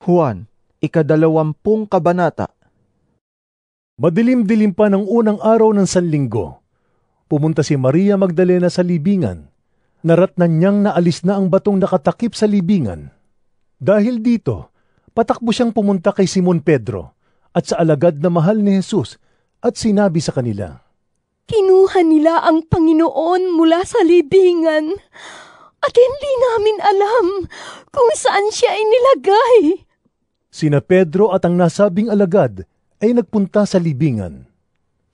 Juan, 22 kabanata. Madilim-dilim pa ng unang araw ng Sanlinggo. Pumunta si Maria Magdalena sa libingan. Naratnan niyang naalis na ang batong nakatakip sa libingan. Dahil dito, patakbo siyang pumunta kay Simon Pedro at sa alagad na mahal ni Jesus at sinabi sa kanila, "Kinuha nila ang Panginoon mula sa libingan at hindi namin alam kung saan siya inilagay." Sina Pedro at ang nasabing alagad ay nagpunta sa libingan.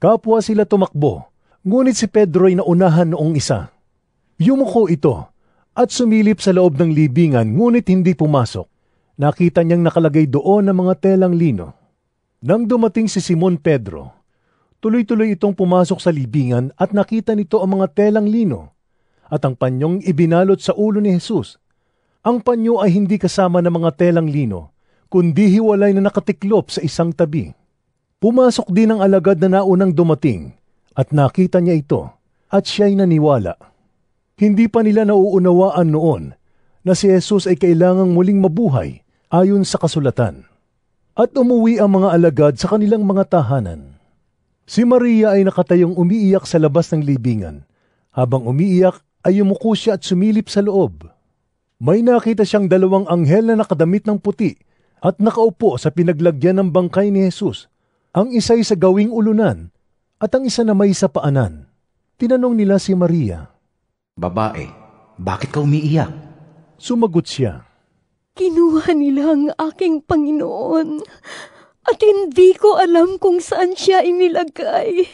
Kapwa sila tumakbo, ngunit si Pedro ay naunahan noong isa. Yumuko ito at sumilip sa loob ng libingan ngunit hindi pumasok. Nakita niyang nakalagay doon ang mga telang lino. Nang dumating si Simon Pedro, tuloy-tuloy itong pumasok sa libingan at nakita nito ang mga telang lino at ang panyong ibinalot sa ulo ni Jesus. Ang panyo ay hindi kasama ng mga telang lino, kundi hiwalay na nakatiklop sa isang tabi. Pumasok din ang alagad na naunang dumating at nakita niya ito at siya'y naniwala. Hindi pa nila nauunawaan noon na si Jesus ay kailangang muling mabuhay ayon sa kasulatan. At umuwi ang mga alagad sa kanilang mga tahanan. Si Maria ay nakatayong umiiyak sa labas ng libingan. Habang umiiyak ay yumuko siya at sumilip sa loob. May nakita siyang 2 anghel na nakadamit ng puti at nakaupo sa pinaglagyan ng bangkay ni Jesus. Ang isa'y sa gawing ulunan at ang isa na may sa paanan. Tinanong nila si Maria, "Babae, bakit ka umiiyak?" Sumagot siya, "Kinuha nila ang aking Panginoon at hindi ko alam kung saan siya inilagay."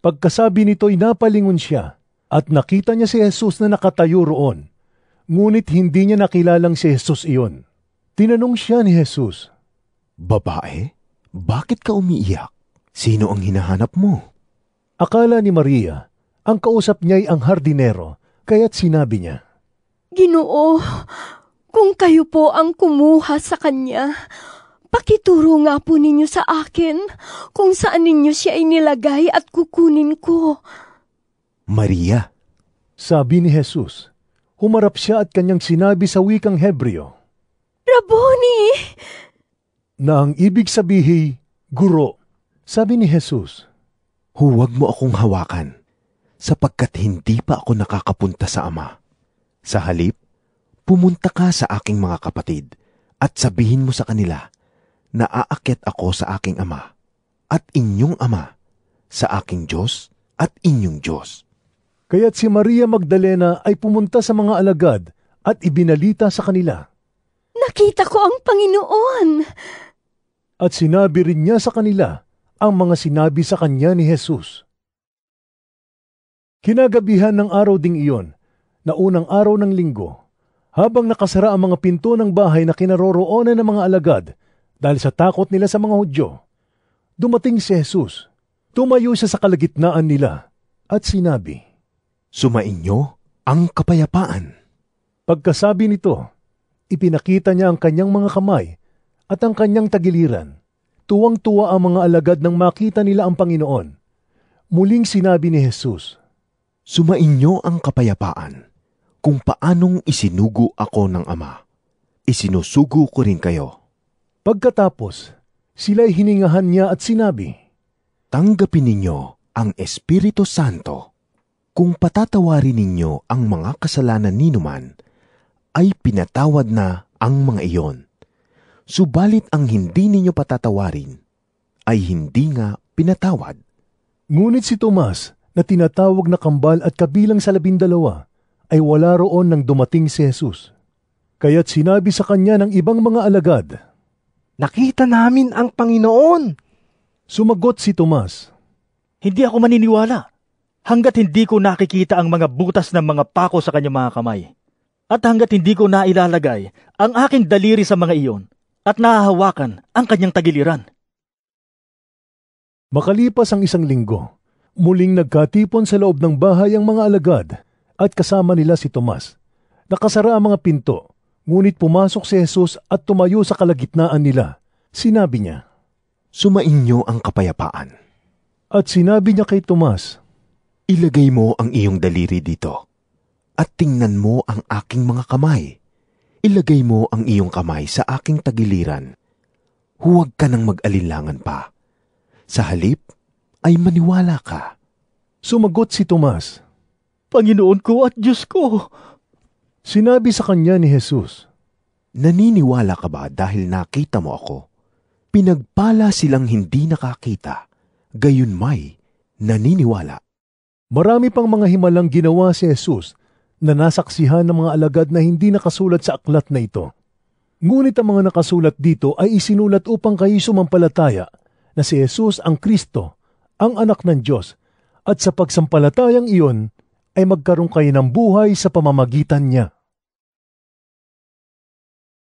Pagkasabi nito'y napalingon siya at nakita niya si Jesus na nakatayo roon. Ngunit hindi niya nakilalang si Jesus iyon. Tinanong siya ni Jesus, "Babae, bakit ka umiiyak? Sino ang hinahanap mo?" Akala ni Maria, ang kausap niya'y ang hardinero, kaya't sinabi niya, "Ginoo, kung kayo po ang kumuha sa kanya, pakituro nga po ninyo sa akin kung saan ninyo siya inilagay at kukunin ko." "Maria," sabi ni Jesus. Humarap siya at kanyang sinabi sa wikang Hebreo, "Rabboni!" na ang ibig sabihin, guro. Sabi ni Jesus, "Huwag mo akong hawakan, sapagkat hindi pa ako nakakapunta sa Ama. Sa halip, pumunta ka sa aking mga kapatid at sabihin mo sa kanila na aakyat ako sa aking Ama at inyong Ama, sa aking Diyos at inyong Diyos." Kaya't si Maria Magdalena ay pumunta sa mga alagad at ibinalita sa kanila. "Nakita ko ang Panginoon!" At sinabi rin niya sa kanila ang mga sinabi sa kanya ni Jesus. Kinagabihan ng araw ding iyon, na unang araw ng linggo, habang nakasara ang mga pinto ng bahay na kinaroroonan ng mga alagad dahil sa takot nila sa mga Hudyo, dumating si Jesus. Tumayo siya sa kalagitnaan nila at sinabi, "Sumainyo ang kapayapaan." Pagkasabi nito, ipinakita niya ang kanyang mga kamay at ang kanyang tagiliran. Tuwang-tuwa ang mga alagad nang makita nila ang Panginoon. Muling sinabi ni Jesus, "Sumainyo ang kapayapaan. Kung paanong isinugo ako ng Ama, isinusugo ko rin kayo." Pagkatapos, sila'y hiningahan niya at sinabi, "Tanggapin ninyo ang Espiritu Santo. Kung patatawarin ninyo ang mga kasalanan ninuman, ay pinatawad na ang mga iyon. Subalit ang hindi ninyo patatawarin, ay hindi nga pinatawad." Ngunit si Tomas, na tinatawag na kambal at kabilang sa 12, ay wala roon nang dumating si Jesus. Kaya't sinabi sa kanya ng ibang mga alagad, "Nakita namin ang Panginoon." Sumagot si Tomas, "Hindi ako maniniwala hanggat hindi ko nakikita ang mga butas ng mga pako sa kanyang mga kamay, at hanggat hindi ko nailalagay ang aking daliri sa mga iyon, at nahahawakan ang kanyang tagiliran." Makalipas ang 1 linggo, muling nagkatipon sa loob ng bahay ang mga alagad at kasama nila si Tomas. Nakasara ang mga pinto, ngunit pumasok si Jesus at tumayo sa kalagitnaan nila. Sinabi niya, "Sumainyo ang kapayapaan." At sinabi niya kay Tomas, "Ilagay mo ang iyong daliri dito, at tingnan mo ang aking mga kamay. Ilagay mo ang iyong kamay sa aking tagiliran. Huwag ka nang mag-alinlangan pa. Sa halip ay maniwala ka. Sumagot si Tomas. Panginoon ko at Diyos ko. Sinabi sa kanya ni Jesus, Naniniwala ka ba dahil nakita mo ako? Pinagpala silang hindi nakakita, gayon may naniniwala. marami pang mga himalang ginawa si Jesus na nasaksihan ng mga alagad na hindi nakasulat sa aklat na ito. Ngunit ang mga nakasulat dito ay isinulat upang kayo sumampalataya na si Jesus ang Kristo, ang anak ng Diyos, at sa pagsampalatayang iyon ay magkaroon kayo ng buhay sa pamamagitan niya.